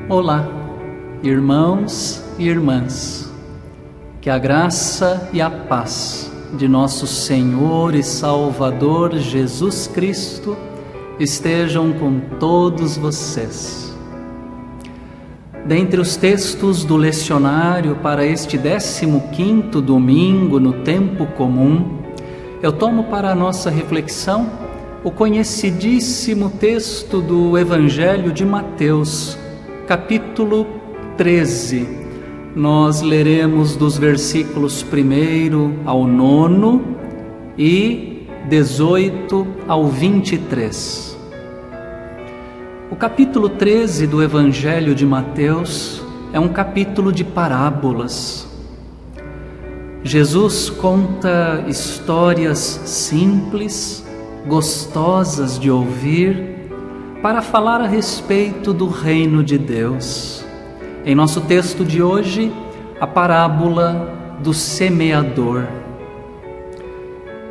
Olá, irmãos e irmãs, que a graça e a paz de nosso Senhor e Salvador Jesus Cristo estejam com todos vocês. Dentre os textos do lecionário para este 15º domingo no tempo comum, eu tomo para a nossa reflexão o conhecidíssimo texto do Evangelho de Mateus, capítulo 13. Nós leremos dos versículos 1 ao 9 e 18 ao 23. O capítulo 13 do Evangelho de Mateus é um capítulo de parábolas. Jesus conta histórias simples, gostosas de ouvir, para falar a respeito do reino de Deus. Em nosso texto de hoje, a parábola do semeador.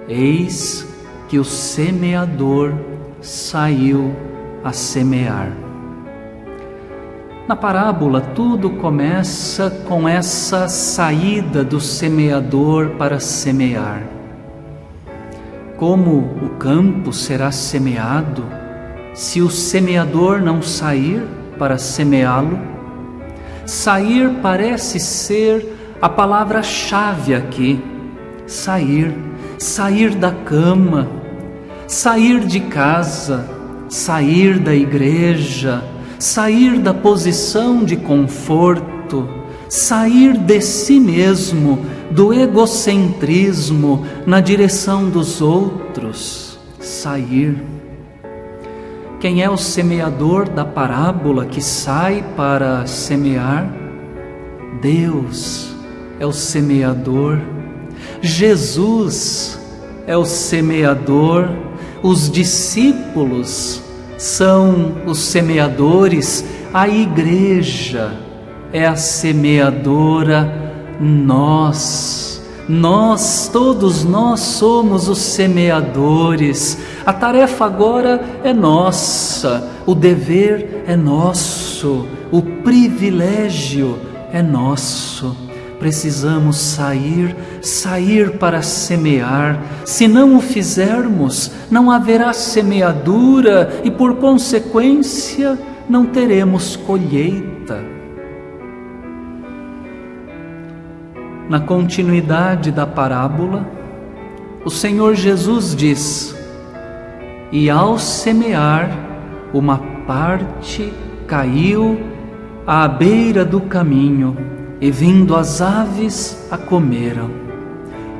Eis que o semeador saiu a semear. Na parábola, tudo começa com essa saída do semeador para semear. Como o campo será semeado se o semeador não sair para semeá-lo? Sair parece ser a palavra-chave aqui. Sair da cama, sair de casa, sair da igreja, sair da posição de conforto, sair de si mesmo, do egocentrismo na direção dos outros, sair. Quem é o semeador da parábola que sai para semear? Deus é o semeador, Jesus é o semeador, os discípulos são os semeadores, a igreja é a semeadora, todos nós somos os semeadores. A tarefa agora é nossa, o dever é nosso, o privilégio é nosso. Precisamos sair para semear. Se não o fizermos, não haverá semeadura e, por consequência, não teremos colheita. Na continuidade da parábola, o Senhor Jesus diz: e ao semear, uma parte caiu à beira do caminho, e vindo as aves a comeram.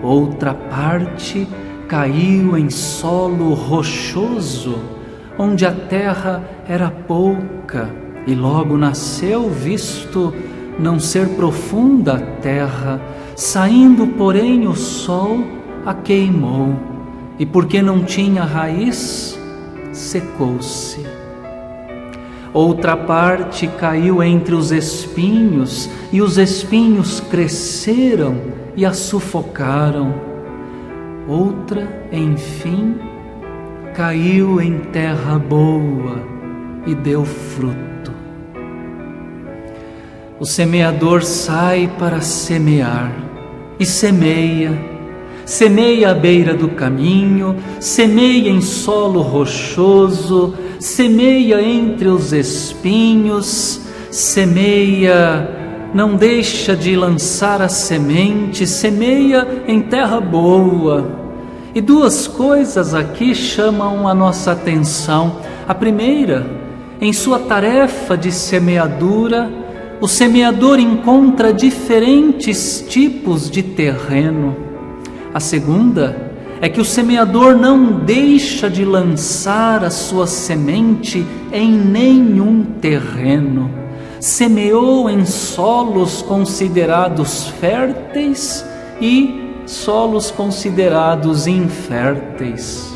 Outra parte caiu em solo rochoso, onde a terra era pouca, e logo nasceu, visto não ser profunda a terra, saindo, porém, o sol a queimou, e porque não tinha raiz, secou-se. Outra parte caiu entre os espinhos, e os espinhos cresceram e a sufocaram. Outra, enfim, caiu em terra boa e deu fruto. O semeador sai para semear e semeia à beira do caminho, semeia em solo rochoso, semeia entre os espinhos, semeia, não deixa de lançar a semente, semeia em terra boa. E duas coisas aqui chamam a nossa atenção. A primeira, em sua tarefa de semeadura, o semeador encontra diferentes tipos de terreno. A segunda é que o semeador não deixa de lançar a sua semente em nenhum terreno. Semeou em solos considerados férteis e solos considerados inférteis.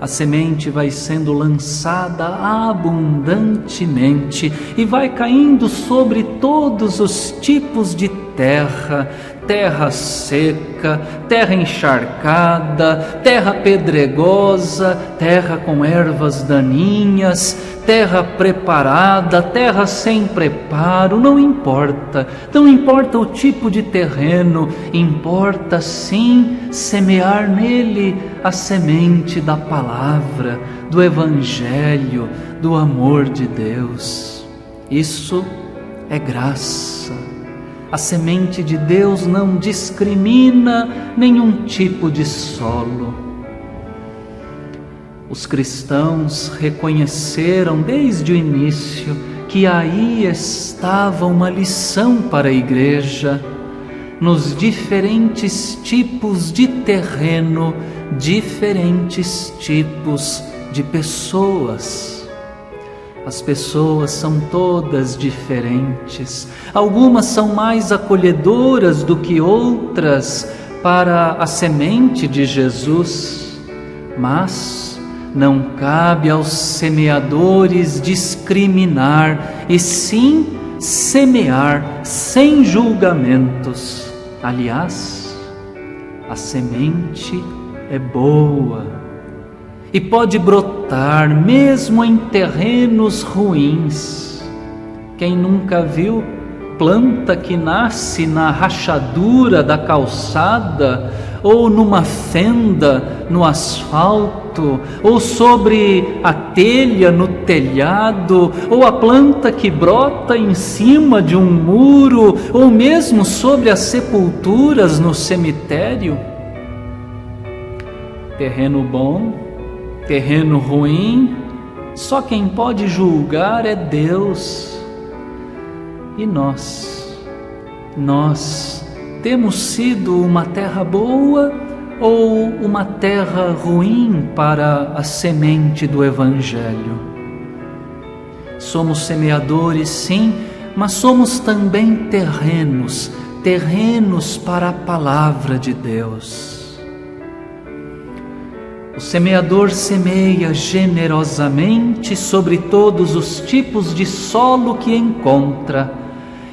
A semente vai sendo lançada abundantemente e vai caindo sobre todos os tipos de terra, terra seca, terra encharcada, terra pedregosa, terra com ervas daninhas, terra preparada, terra sem preparo, não importa o tipo de terreno, importa sim semear nele a semente da palavra, do Evangelho, do amor de Deus. Isso é graça. A semente de Deus não discrimina nenhum tipo de solo. Os cristãos reconheceram desde o início que aí estava uma lição para a igreja, nos diferentes tipos de terreno, diferentes tipos de pessoas. As pessoas são todas diferentes, algumas são mais acolhedoras do que outras para a semente de Jesus, mas não cabe aos semeadores discriminar, e sim semear sem julgamentos. Aliás, a semente é boa e pode brotar mesmo em terrenos ruins. Quem nunca viu planta que nasce na rachadura da calçada, ou numa fenda no asfalto, ou sobre a telha no telhado, ou a planta que brota em cima de um muro, ou mesmo sobre as sepulturas no cemitério? Terreno bom, terreno ruim, só quem pode julgar é Deus. E nós temos sido uma terra boa ou uma terra ruim para a semente do Evangelho? Somos semeadores, sim, mas somos também terrenos para a palavra de Deus. O semeador semeia generosamente sobre todos os tipos de solo que encontra,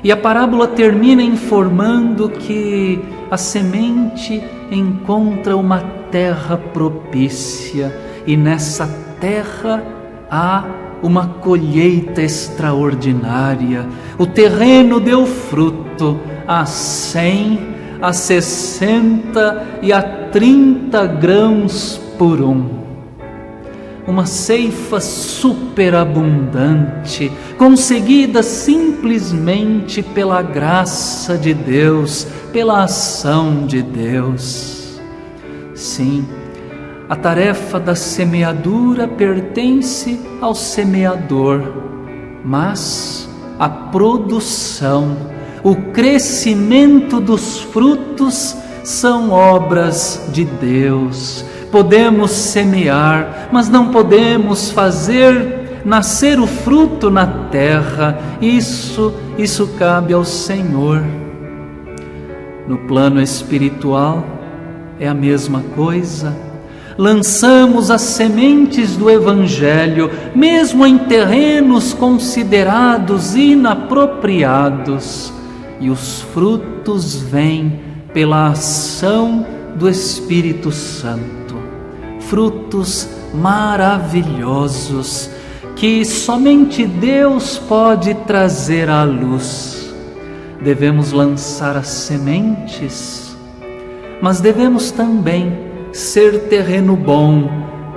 e a parábola termina informando que a semente encontra uma terra propícia, e nessa terra há uma colheita extraordinária. O terreno deu fruto a 100, a 60 e a 30 grãos por um. Uma ceifa superabundante, conseguida simplesmente pela graça de Deus, pela ação de Deus. Sim, a tarefa da semeadura pertence ao semeador, mas a produção, o crescimento dos frutos são obras de Deus. Podemos semear, mas não podemos fazer nascer o fruto na terra. Isso cabe ao Senhor. No plano espiritual é a mesma coisa. Lançamos as sementes do Evangelho, mesmo em terrenos considerados inapropriados, e os frutos vêm pela ação do Espírito Santo. Frutos maravilhosos que somente Deus pode trazer à luz. Devemos lançar as sementes, mas devemos também ser terreno bom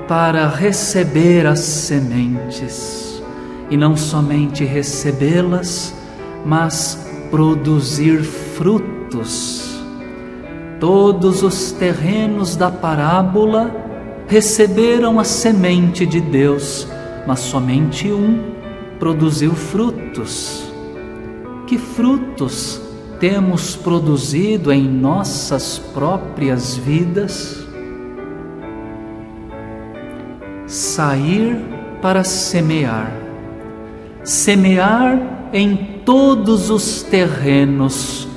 para receber as sementes, e não somente recebê-las, mas produzir frutos. Todos os terrenos da parábola receberam a semente de Deus, mas somente um produziu frutos. Que frutos temos produzido em nossas próprias vidas? Sair para semear. Semear em todos os terrenos,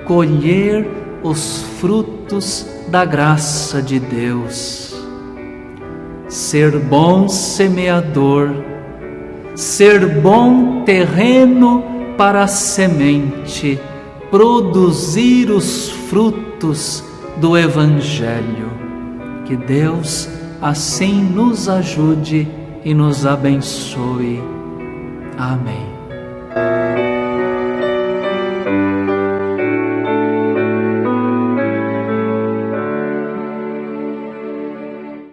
colher os frutos da graça de Deus. Ser bom semeador, ser bom terreno para a semente, produzir os frutos do Evangelho. Que Deus assim nos ajude e nos abençoe. Amém.